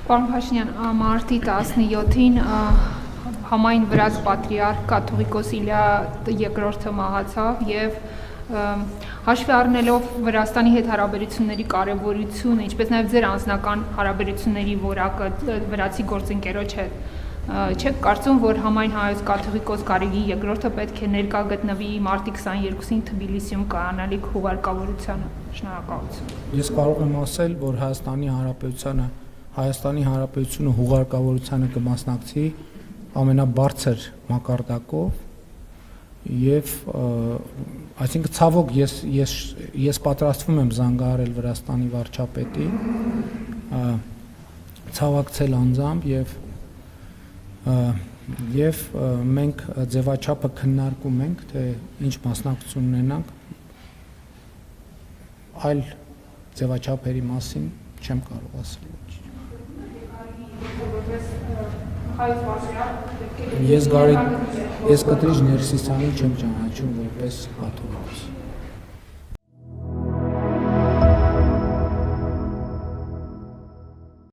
Պարոն Փաշինյան, մարտի 17-ին համայն Վրաց պատրիարք կաթողիկոս Իլյա II մահացավ եւ հաշվի առնելով Վրաստանի հետ հարաբերությունների կարեւորությունը, ինչպես նաեւ ձեր անձնական հարաբերությունների որակը վրացի գործընկերոջ հետ, չեք կարծում, որ համայն հայոց կաթողիկոս Գարեգին II պետք է ներկա գտնվի մարտի 22-ին Թբիլիսիում կայանալիք հուղարկավորությանը։ Շնորհակալություն։ Ես կարող եմ ասել, որ Հայաստանի Հանրապետությունը հուղարկավորությանը կմասնակցի ամենաբարձր մակարդակով եւ այսինքն ցավոք ես պատրաստվում եմ զանգահարել Վրաստանի վարչապետին, ցավակցել անձամբ եւ մենք ձևաչափը քննարկում ենք, թե ինչ մասնակցություն ունենանք, այլ ձևաչափերի մասին չեմ կարող ասել։ Ես Կտրիչ Ներսիսյանին չեմ ճանաչում որպես կաթողիկոս։